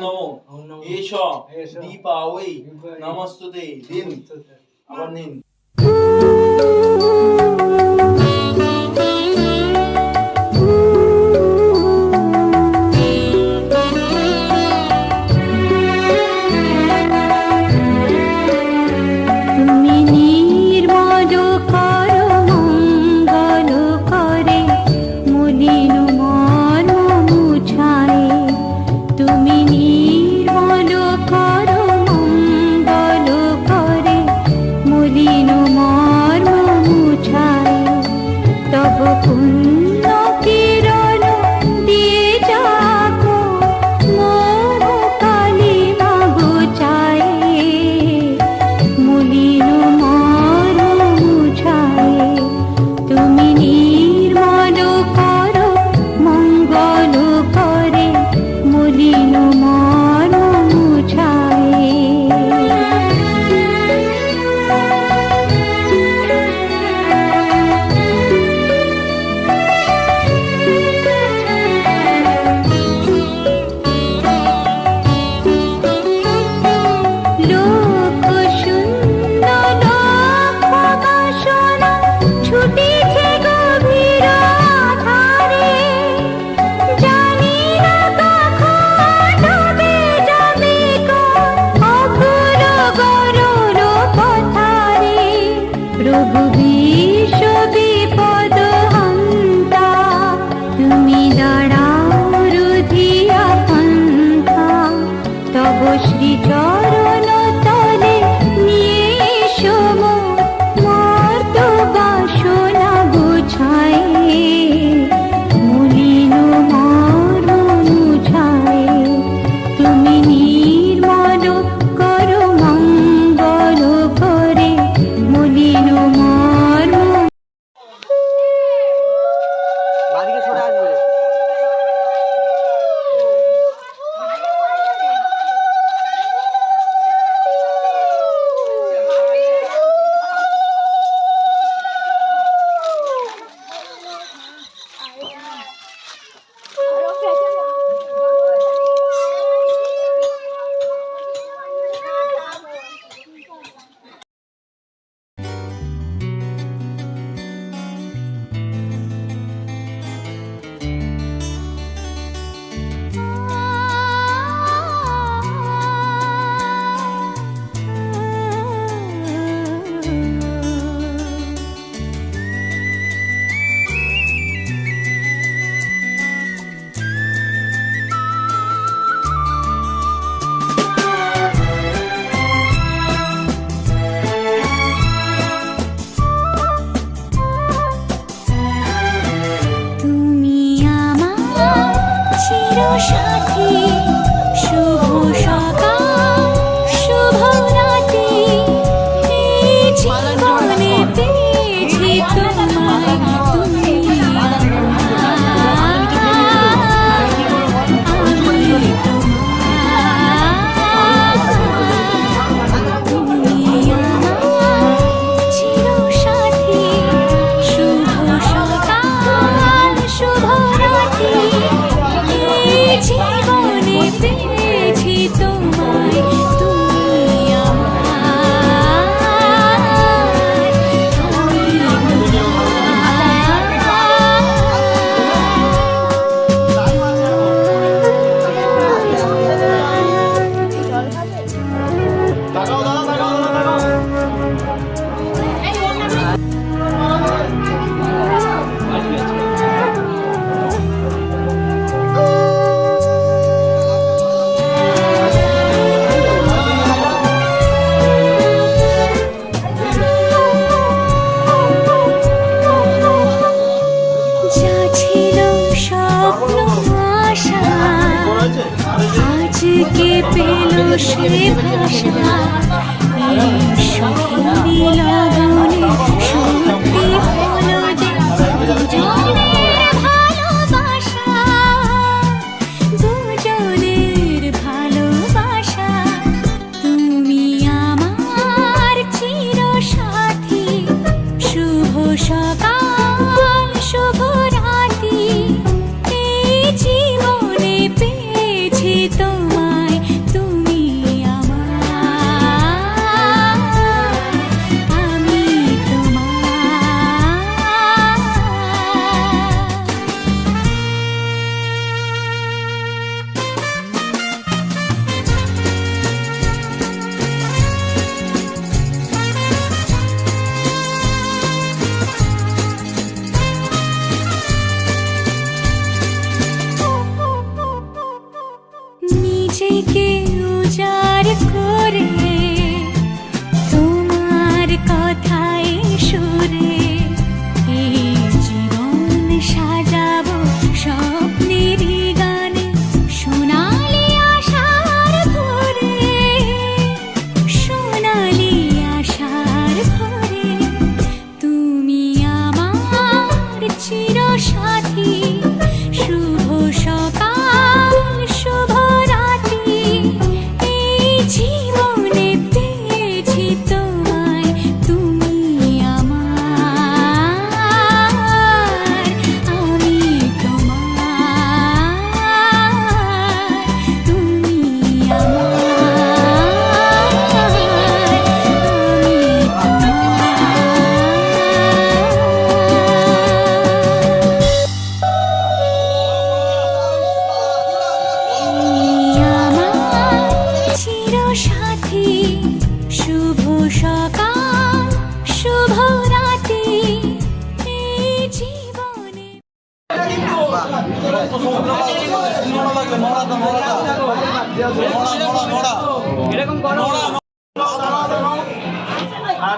নমো এষ দীপাওই নমস্তুতে দিন আবার নিন। জীবনে পেয়েছি তোমায় নিজেকে উজাড় করে তোমার কথায় সুরে এই জীবন সাজাবো স্বপ্নেরই গানে সোনালি আশার ভরে সোনালি আশার ভরে তুমি আমার চিরসাথী শুভ সকাল শুভ রাত্রি এই জীবনে পেয়েছি তোমায় তুমি আমার আমি তোমার তুমি আমার চিরসাথী শুভ সকাল শুভ রাত্রি এই জীবনে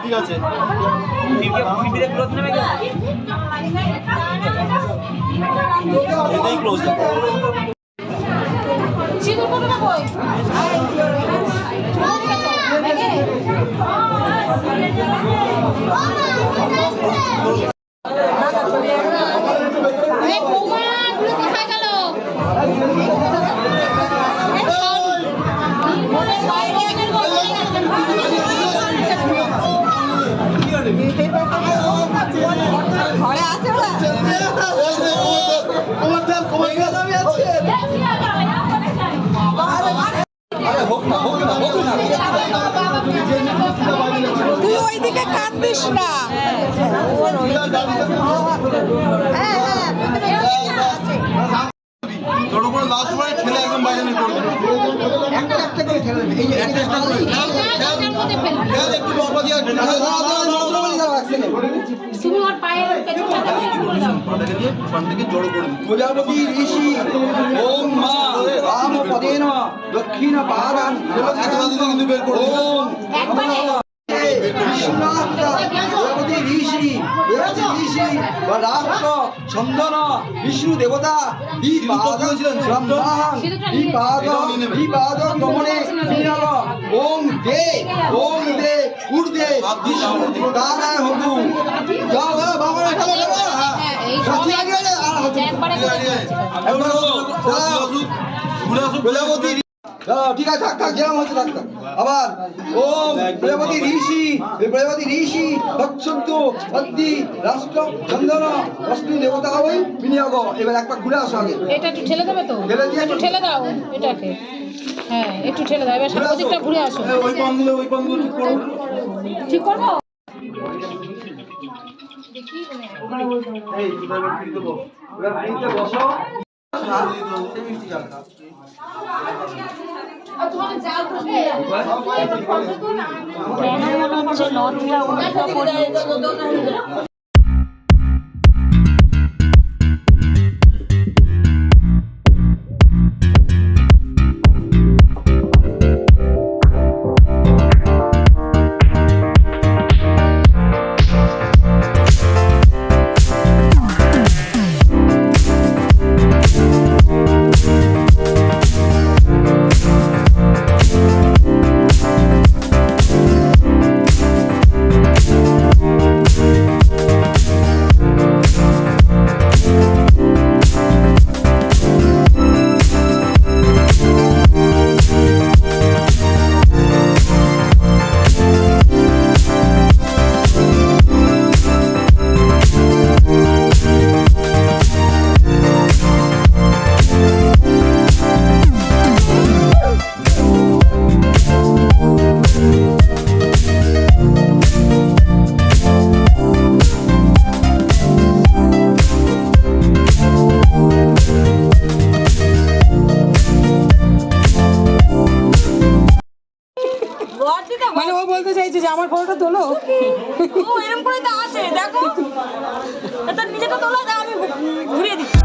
ঠিক আছে এটাই ক্লোজ সিঁদুর কত না কই আরে বৌমা গুলো কোথায় গেল ঘরে আছে তুই ওইদিকে কান্দিস না তোর উপরে লাস্ট বার ঠেলে একদম বাইরে নিয়ে পড়বে একটা একটা করে ঠেলে দেবে এই একটা একটা করে খেল একটু বাবা দিয়া তুমি ওর পায়ের পেছনটা করে দাও পাটাকে দিয়ে ফ্রন্ট থেকে জড়ো করে দিই প্রজাপতি ঋষি ওম মা রাম পদেন দক্ষিণ পাদান একবারে কিন্তু বের করে দিই একবারে প্রজাপতি ঋষি রাষ্ট্র চন্দন বিষ্ণু দেবতা গমনে ওম দে উর্দে বিষ্ণু দানায় হতু যাও বাবা প্রজাপতি ঠিক আছে থাক থাক যেরকম হচ্ছে থাক থাক আবার ওম প্রজাপতি ঋষি দক্ষন্তু অদ্দি রাষ্ট্র চন্দন অষ্টমী দেবতা ওই বিনিয়োগ এবার একবার ঘুরে আসো আগে এটা একটু ঠেলে দেবে তো একটু ঠেলে দাও এটাকে হ্যাঁ একটু ঠেলে দাও এবার সামনের দিকটা ঘুরে আসো ওই পানগুলো ঠিক করো ঠিক করবো এই এবার ফিরে দেবো এবার নিচে বসো কেন মনে হচ্ছে নদটা উল্টো পড়েছে মানে ও বলতে চাইছে যে আমার ফটোটা তোলো ও এরকম করে তো আছে দেখো তার নিজেটা তোলো দাও আমি ঘুরিয়ে দিচ্ছি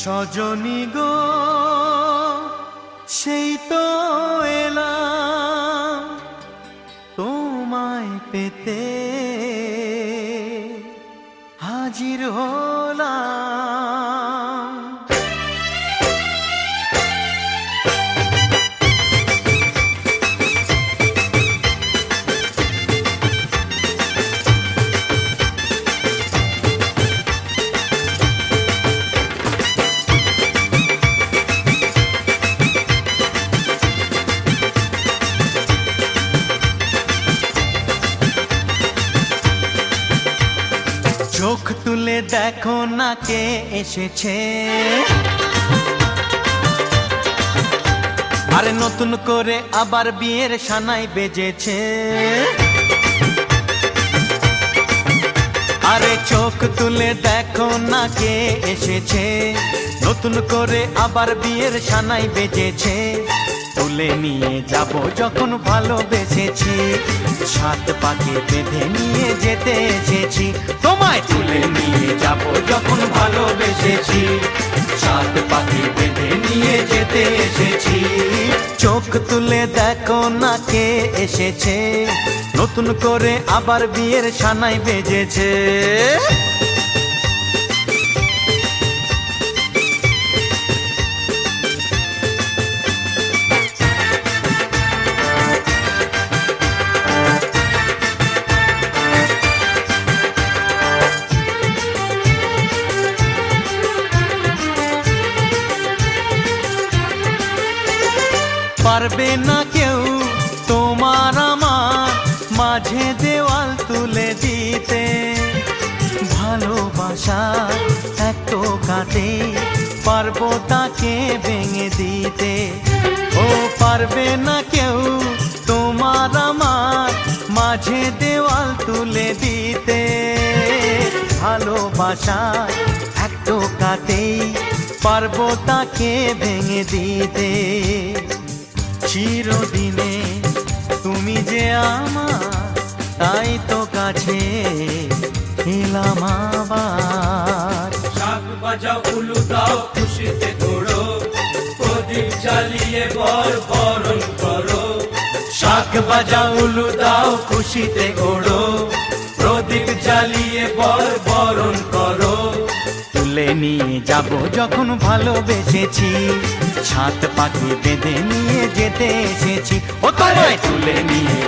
সজনী গো সেই তো এলাম তোমায় পেতে হাজির হলাম। চোখ তুলে দেখো না কে এসেছে, আরে নতুন করে আবার বিয়ের সানাই বেজেছে। আরে চোখ তুলে দেখো না কে এসেছে, নতুন করে আবার বিয়ের সানাই বেজেছে। তুলে নিয়ে যাব যখন ভালোবেসেছি, সাত পাকে বেঁধে নিয়ে যেতে এসেছি। তোমায় তুলে নিয়ে যাব যখন ভালোবেসেছি, সাত পাকে বেঁধে নিয়ে যেতে এসেছি। চোখ তুলে দেখো না কে এসেছে, নতুন করে আবার বিয়ের সানাই বেজেছে। পারবে না কেউ তোমার আমার মাঝে দেওয়াল তুলে দিতে, ভালোবাসা এত কাটে পারবো তাকে ভেঙে দিতে। ও পারবে না কেউ তোমার আমার মাঝে দেওয়াল তুলে দিতে, ভালোবাসা এত কাটে পারবো তাকে ভেঙে দিতে। চিরদিনে তুমি যে আমার, তাই তো কাছে এলাম আবার। শাক বাজাও উলু দাও খুশিতে ঘোড়ো, প্রদীপ জ্বালিয়ে বর বরণ করো। শাক বাজাও উলু দাও খুশিতে ওড়ো, প্রদীপ জ্বালিয়ে বর বরণ করো। তুলে নিয়ে যাব যখন ভালোবেসেছি, সাত পাখি বেঁধে নিয়ে যেতে এসেছি। ও তোমায় তুলে নিয়ে